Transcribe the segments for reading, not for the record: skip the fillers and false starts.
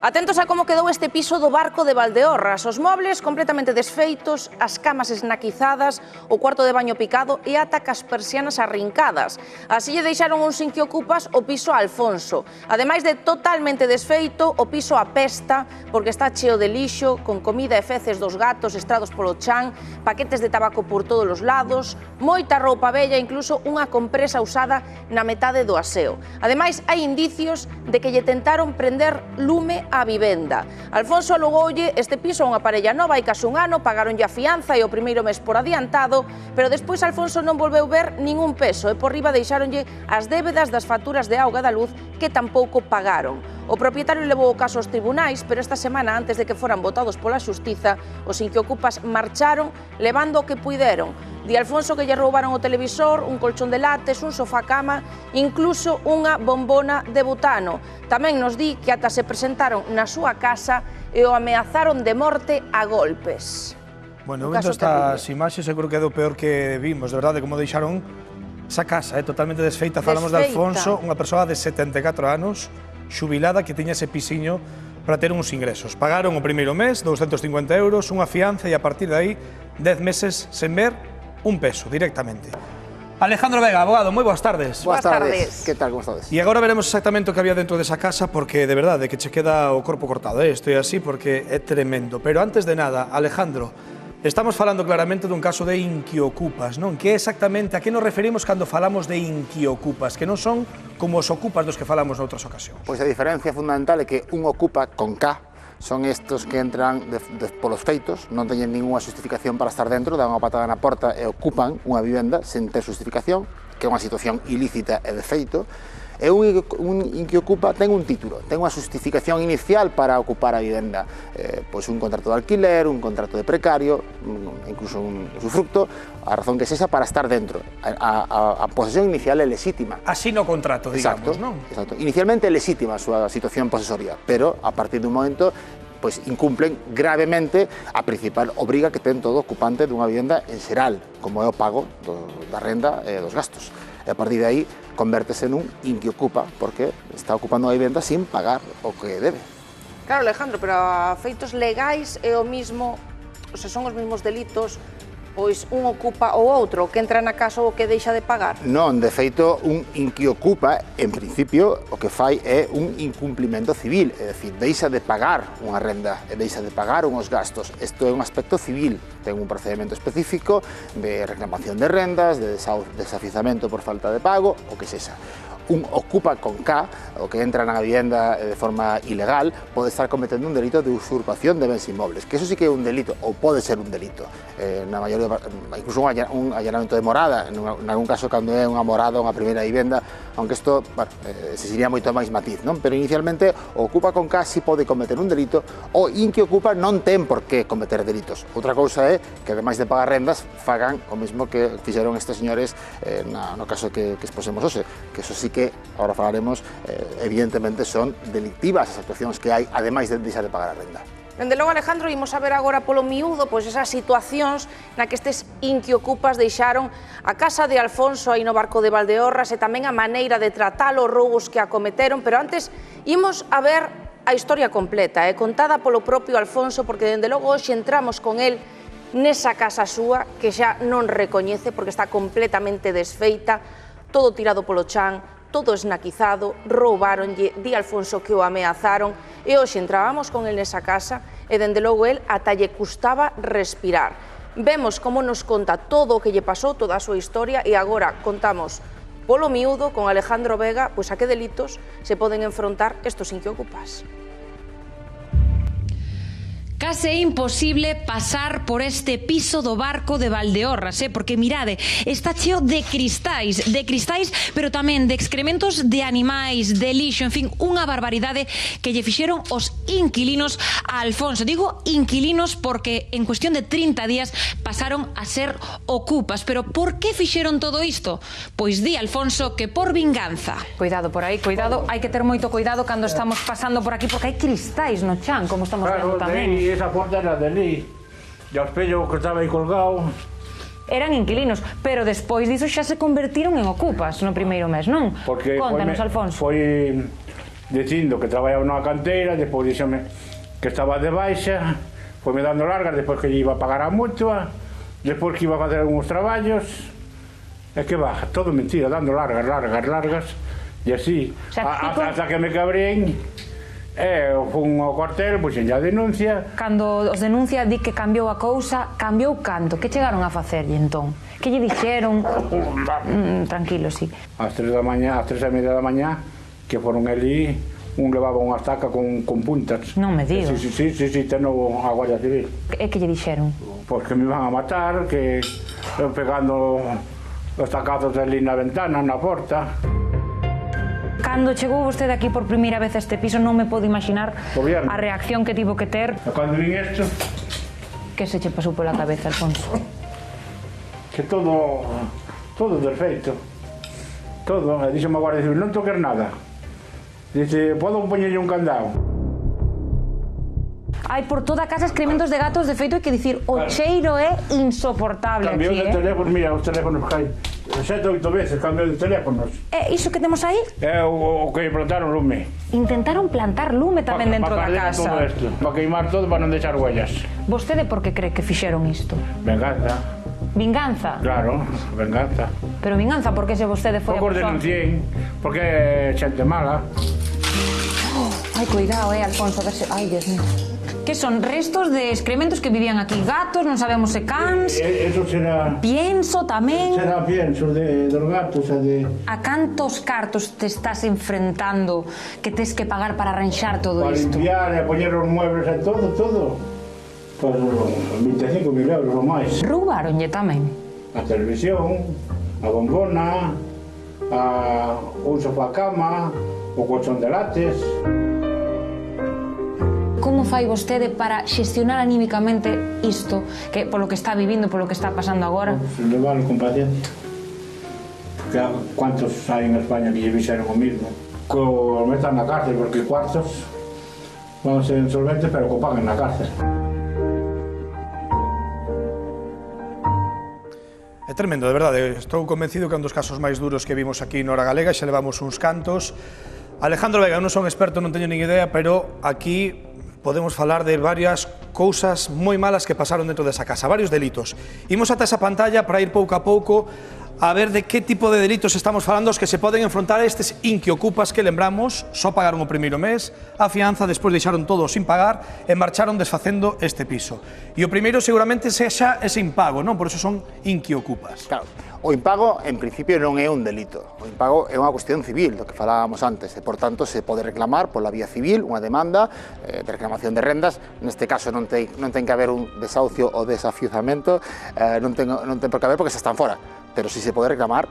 Atentos a como quedou este piso do Barco de Valdeorras. Os mobles completamente desfeitos, as camas esnaquizadas, o cuarto de baño picado e ata cas persianas arrincadas. Así lle deixaron uns inquiocupas o piso a Alfonso. Ademais de totalmente desfeito, o piso apesta porque está cheo de lixo, con comida e feces dos gatos estrados polo chan, paquetes de tabaco por todos os lados, moita roupa vella, incluso unha compresa usada na metade do aseo. Ademais, hai indicios de que lle tentaron prender lume a vivenda. Alfonso alugoulle este piso a unha parella nova hai case un ano, pagaronlle a fianza e o primeiro mes por adiantado, pero despois Alfonso non volveu ver ningún peso e por riba deixáronlle as débedas das facturas de auga e da luz que tampouco pagaron. O propietario levou o caso aos tribunais, pero esta semana, antes de que foran votados pola xustiza, os inquiocupas marcharon levando o que puideron. Di Alfonso que lle roubaron o televisor, un colchón de látex, un sofá-cama, incluso unha bombona de butano. Tamén nos di que ata se presentaron na súa casa e o ameazaron de morte a golpes. Bueno, vendo estas imaxes, seguro que é do peor que vimos, de verdade, como deixaron esa casa, totalmente desfeita. Falamos de Alfonso, unha persoa de 74 anos, xubilada, que tiña ese pisiño para ter uns ingresos. Pagaron o primeiro mes, 250 euros, unha fianza e a partir de aí, 10 meses sen ver un peso, directamente. Alejandro Vega, abogado, moi boas tardes. Boas tardes. Que tal, como estades? E agora veremos exactamente o que había dentro desa casa, porque de verdade que che queda o corpo cortado, Isto é así porque é tremendo. Pero antes de nada, Alejandro, estamos falando claramente dun caso de inquiocupas, non? Que exactamente a que nos referimos cando falamos de inquiocupas, que non son como os ocupas dos que falamos noutras ocasións? Pois a diferencia fundamental é que un ocupa con K son estos que entran polos feitos, non teñen ninguna justificación para estar dentro, dan unha patada na porta e ocupan unha vivenda sen ter justificación, que é unha situación ilícita e de feito. E un inquiocupa ten un título, ten unha justificación inicial para ocupar a vivenda, pois un contrato de alquiler, un contrato de precario, incluso un usufructo, a razón que sexa para estar dentro. A posesión inicial é legítima. Así no contrato, digamos, non? Exacto. Inicialmente é legítima a súa situación posesoria, pero a partir dun momento pois incumplen gravemente a principal obriga que ten todo ocupante dunha vivenda en xeral, como é o pago da renda e dos gastos. E a partir de aí convértese nun inquiocupa porque está ocupando a vivenda sin pagar o que debe. Claro, Alejandro, pero a feitos legais é o mismo, son os mesmos delitos, pois un ocupa o outro, que entra na casa ou que deixa de pagar? Non, de feito, un inquiocupa, en principio, o que fai é un incumplimento civil, é dicir, deixa de pagar unha renda e deixa de pagar uns gastos. Isto é un aspecto civil, ten un procedimento específico de reclamación de rendas, de desafiuzamento por falta de pago, o que sexa. Un ocupa con K, o que entra na vivenda de forma ilegal, pode estar cometendo un delito de usurpación de bens inmobles, que eso sí que é un delito, ou pode ser un delito. Na maioría, incluso un allanamento de morada, en algún caso cando é unha morada, unha primeira vivenda, aunque isto, bueno, se sería moito máis matiz, non? Pero inicialmente, o ocupa con K sí pode cometer un delito, o inquiocupa non ten por que cometer delitos. Outra cousa é que, ademais de pagar rendas, fagan o mesmo que fixeron estes señores no caso que exposemos hoxe, que eso sí que ahora falaremos, evidentemente son delictivas as actuacións que hai, ademais de deixar de pagar a renda. Dende logo, Alejandro, imos a ver agora polo miúdo pois esas situacións na que estes inquiocupas deixaron a casa de Alfonso aí no Barco de Valdeorras e tamén a maneira de tratalo, os roubos que acometeron, pero antes imos a ver a historia completa, contada polo propio Alfonso, porque dende logo hoxe entramos con el nesa casa súa que xa non recoñece porque está completamente desfeita, todo tirado polo chan, todo esnaquizado, roubaronlle, di Alfonso que o ameazaron e hoxe entrábamos con el nesa casa e dende logo el ata lle custaba respirar. Vemos como nos conta todo o que lle pasou, toda a súa historia e agora contamos polo miúdo con Alejandro Vega pois a que delitos se poden enfrontar estos inquiocupas. Case é imposible pasar por este piso do Barco de Valdeorras, porque mirade, está cheo de cristais, pero tamén de excrementos de animais, de lixo, en fin, unha barbaridade que lle fixeron os inquilinos a Alfonso. Digo inquilinos porque en cuestión de 30 días pasaron a ser ocupas, pero por que fixeron todo isto? Pois di Alfonso que por vinganza. Cuidado por aí, cuidado, hai que ter moito cuidado cando estamos pasando por aquí, porque hai cristais no chan, como estamos vendo tamén. Esa porta era de ali, e o espello que estaba aí colgado. Eran inquilinos, pero despois diso xa se convertiron en ocupas no primeiro mes, non? Porque Contanos, Alfonso. Foi dicindo que traballaba nunha canteira, despois díxome que estaba de baixa, foi me dando largas, despois que lle iba a pagar a mutua, despois que iba a facer algúns traballos, e que va, todo mentira, dando largas, e así, ata que me cabrén, fun ao cuartel, puxen a denuncia. Cando os denuncia, di que cambiou a cousa, cambiou canto? Que chegaron a facerlle entón? Que lle dixeron? Tranquilo, sí. Ás 3 da mañá, ás 3:30 da mañá, que foron ali, un levaba unha estaca con puntas. Non me digo. Sí, teno a Guardia Civil. E que lle dixeron? Pois que me iban a matar, que pegando os tacazos ali na ventana, na porta. Cando chegou vostede aquí por primeira vez a este piso, non me podo imaginar a reacción que tivo que ter. E cando vin isto, Que se che pasou pola cabeza, Alfonso? que todo perfecto. Todo. E dixo a Guardia Civil, non toques nada. Dice, podo poñerlle un candado. Hai por toda a casa excrementos de gatos, de feito hai que dicir, o cheiro é insoportable Cambiou aquí, de teléfono, mira, os teléfonos que hai 7 ou 8 veces, cambiou de teléfonos. E iso que temos aí? É o que plantaron lume. Intentaron plantar lume tamén dentro da Para casa. todo isto, para queimar todo, para non deixar huellas. Vostede por que cree que fixeron isto? Venganza, Vinganza? claro, venganza. Pero vinganza porque se vostede foi a Poucos persona... denunciei, porque é xente mala. Ai, cuidado, Alfonso, que se... Ai, Dios mío. Que son restos de excrementos que vivían aquí, gatos, non sabemos se cans, Eso será pienso tamén. pienso dos gatos e de... A cantos cartos te estás enfrentando que tes que pagar para arranxar todo Para isto? limpiar e poñer os muebles e todo. Pues 25.000 euros ou máis. Roubaronlle tamén. A televisión, a bombona, un sofá cama, o colchón de lates. Como fai vostede para xestionar anímicamente isto, que polo que está vivindo, polo que está pasando agora? Levarlo con paciencia. ¿Cuántos hai en España que lle fixeron o mismo? Que os metan na cárcel, porque cuartos van a ser insolventes, pero que paguen na cárcel. É tremendo, de verdade. Estou convencido que é un dos casos máis duros que vimos aquí na Hora Galega, xa levamos uns cantos. Alejandro Vega, non son experto, non teño nin idea, pero aquí podemos falar de varias cousas moi malas que pasaron dentro desa casa, varios delitos. Imos ata esa pantalla para ir pouco a pouco a ver de que tipo de delitos estamos falando os que se poden enfrontar a estes inquiocupas que, lembramos, só pagaron o primeiro mes, a fianza, despois deixaron todo sin pagar e marcharon desfacendo este piso. E o primeiro seguramente sexa ese impago, non? Por eso son inquiocupas. Claro, o impago en principio non é un delito, o impago é unha cuestión civil, do que falábamos antes, e por tanto se pode reclamar pola vía civil unha demanda de reclamación de rendas, neste caso non ten que haber un desahucio ou desafiuzamento, non ten por que haber porque se están fora, pero si se pode reclamar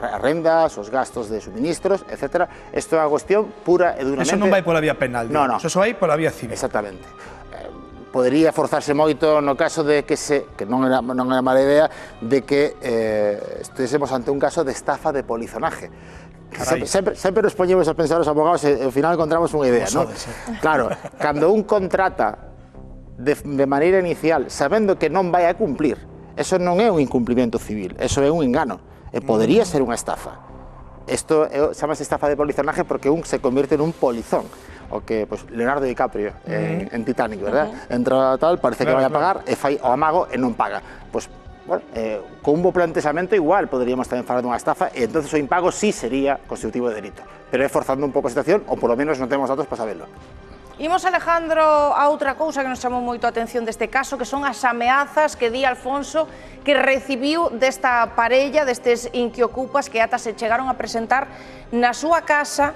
as rendas, os gastos de suministros, etc. Isto é unha cuestión pura e duramente... Eso non vai pola vía penal, no. Eso vai pola vía civil. Exactamente. Podería forzarse moito no caso de que non era mala idea, de que estésemos ante un caso de estafa de polizonaje. Sempre nos poñemos a pensar os abogados e ao final encontramos unha idea, non? Claro, cando un contrata de maneira inicial sabendo que non vai a cumplir, eso non é un incumplimento civil, eso é un engano, e podería ser unha estafa. Isto chamase estafa de polizonaje porque un se convierte nun polizón, o que pues, Leonardo DiCaprio en Titanic, verdad? Entra tal, parece que vai a pagar, e fai o amago e non paga. Pues, bueno, con un bo planteamento igual poderíamos tamén falar dunha estafa, e entonces o impago sí sería constitutivo de delito, pero é forzando un pouco a situación, ou polo menos non temos datos para saberlo. Imos, Alejandro, a outra cousa que nos chamou moito a atención deste caso, que son as ameazas que di Alfonso que recibiu desta parella, destes inquiocupas que ata se chegaron a presentar na súa casa,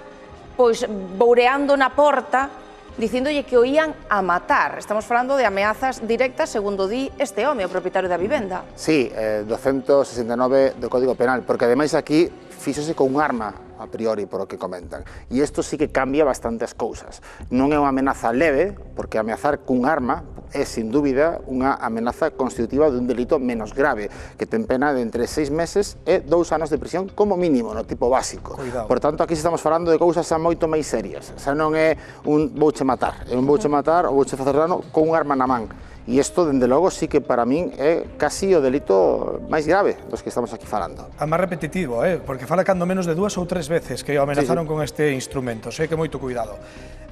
pois boureando na porta, dicíndolle que o ían a matar. Estamos falando de ameazas directas, segundo di este home, o propietario da vivenda. Sí, 269 do Código Penal, porque ademais aquí fíxose con un arma a priori, por o que comentan. E isto sí que cambia bastante as cousas. Non é unha amenaza leve, porque ameazar cun arma é, sin dúbida, unha amenaza constitutiva dun delito menos grave, que ten pena de entre 6 meses e 2 anos de prisión como mínimo, no tipo básico. Cuidado. Por tanto, aquí estamos falando de cousas xa moito máis serias. Xa non é un vouche matar, é un vouche matar ou vouche facer dano con un arma na man. E isto, dende logo, sí que para min é casi o delito máis grave dos que estamos aquí falando. A máis repetitivo, porque fala cando menos de 2 ou 3 veces que o amenazaron con este instrumento, que moito cuidado.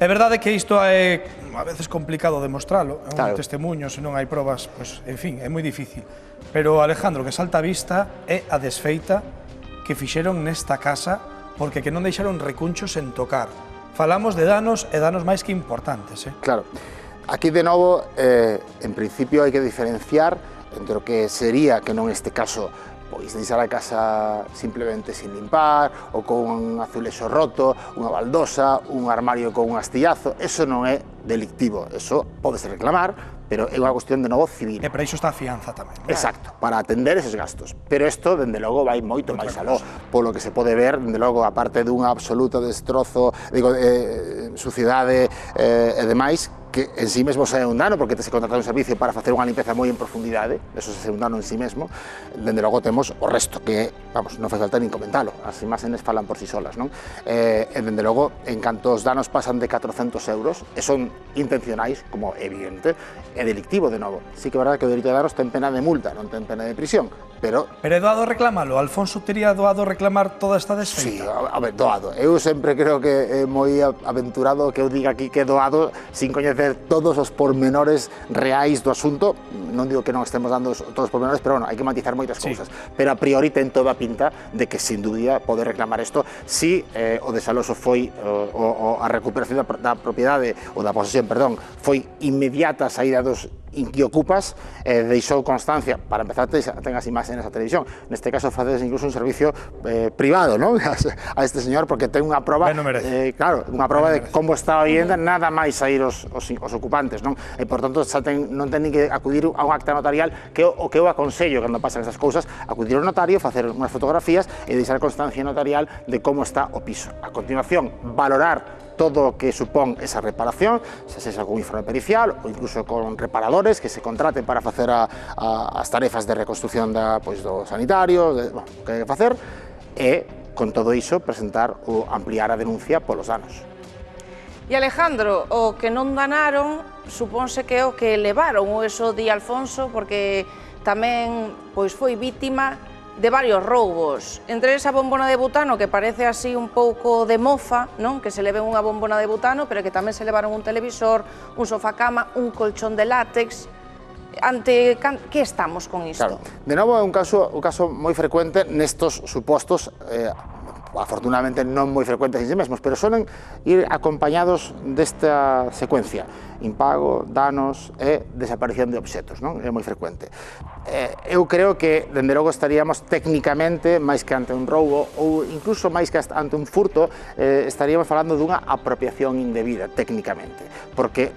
É verdade que isto é a veces complicado demostralo, é un testemunho, se non hai probas, pois, en fin, é moi difícil. Pero, Alejandro, que salta a vista é a desfeita que fixeron nesta casa porque que non deixaron recunchos en tocar. Falamos de danos e danos máis que importantes. Claro. Aquí, de novo, en principio hai que diferenciar entre o que sería, que non este caso, pois deixar a casa simplemente sin limpar, ou con un azulexo roto, unha baldosa, un armario con un astillazo. Eso non é delictivo, eso pódese reclamar, pero é unha cuestión de novo civil. E para iso está a fianza tamén. Exacto, para atender eses gastos. Pero isto, dende logo, vai moito máis aló. Polo que se pode ver, dende logo, aparte dunha absoluta destrozo, suciedade e demais, que en sí mesmo xa é un dano, porque te se contrata un servicio para facer unha limpeza moi en profundidade, eso xa é un dano en sí mesmo, dende logo temos o resto, que, vamos, non fai falta nin comentalo, as imaxes falan por si solas, non? E dende logo, en canto os danos pasan de 400 euros, e son intencionais, como evidente, é delictivo, de novo. Sí que é verdade que o delito de danos ten pena de multa, non ten pena de prisión, pero é doado reclamalo? Alfonso tería doado reclamar toda esta desfeita? Sí, a ver, doado. Eu sempre creo que é moi aventurado que eu diga aquí que é doado sin coñecer todos os pormenores reais do asunto. Non digo que non estemos dando todos os pormenores, pero bueno, hai que matizar moitas cousas. Pero a priori ten toda a pinta de que sin dúbida pode reclamar isto si o desaloxo foi, a recuperación da propiedade, ou da posesión, perdón, foi inmediata a saída dos inquiocupas, deixou constancia, para empezar, ten as imaxes na televisión, neste caso faces incluso un servicio privado, non? A este señor, porque ten unha proba, claro, unha proba de como está a vivienda, nada máis sair os ocupantes, non? E, por tanto, non ten que acudir a un acta notarial, que o que eu aconsello cando pasan esas cousas, acudir ao notario, facer unhas fotografías e deixar constancia notarial de como está o piso. A continuación, valorar todo o que supón esa reparación, se sexa con informe pericial ou incluso con reparadores que se contraten para facer as tarefas de reconstrucción do sanitario, que hai que facer, e, con todo iso, presentar ou ampliar a denuncia polos danos. E Alejandro, o que non danaron, supónse que é o que levaron, ou eso di Alfonso, porque tamén foi vítima de varios roubos, entre esa bombona de butano que parece así un pouco de mofa, non? Que se leve unha bombona de butano, pero que tamén se levaron un televisor, un sofá-cama, un colchón de látex. Ante que estamos con isto? Claro, de novo é un caso moi frecuente nestos supostos, afortunadamente non moi frecuentes en sí mesmos, pero solen ir acompañados desta secuencia: impago, danos e desaparición de obxetos, non? É moi frecuente. Eu creo que, dende logo, estaríamos técnicamente, máis que ante un roubo, ou incluso máis que ante un furto, estaríamos falando dunha apropiación indebida, técnicamente, porque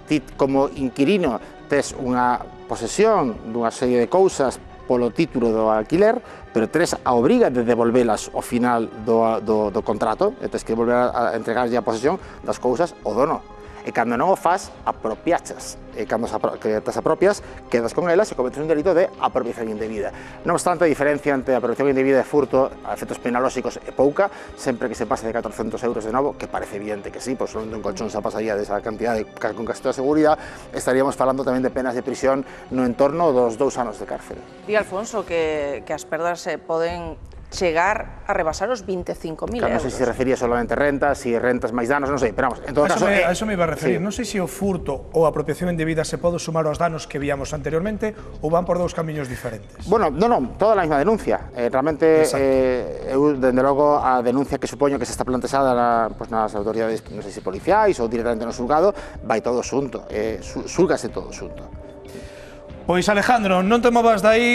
ti, como inquilino, tes unha posesión dunha serie de cousas polo título do alquiler, pero tes a obriga de devolvelas ao final do contrato, e tes que volver a entregarlle a posesión das cousas ao dono. E cando non o faz, apropiachas. E cando te apropias, quedas con elas e cometes un delito de apropiación indebida. Non obstante, a diferencia entre apropiación indebida e furto a efectos penalóxicos é pouca, sempre que se pase de 400 euros de novo, que parece evidente que sí, pois solamente un colchón xa pasaría desa cantidad con casi toda seguridade, estaríamos falando tamén de penas de prisión no entorno dos 2 anos de cárcel. Di Alfonso que as perdas poden chegar a rebasar os 25.000 euros. Non sei se refería solamente rentas, se rentas máis danos, non sei, pero vamos, en todo caso... A eso me iba a referir, non sei se o furto ou a apropiación indebida se pode sumar aos danos que víamos anteriormente ou van por 2 camiños diferentes. Bueno, non, toda a mesma denuncia. Realmente, eu, dende logo, a denuncia que supoño que se está plantexada nas autoridades, non sei se policiais ou directamente no xulgado, vai todo xunto, xulgase todo xunto. Pois, Alejandro, non te movas de aí.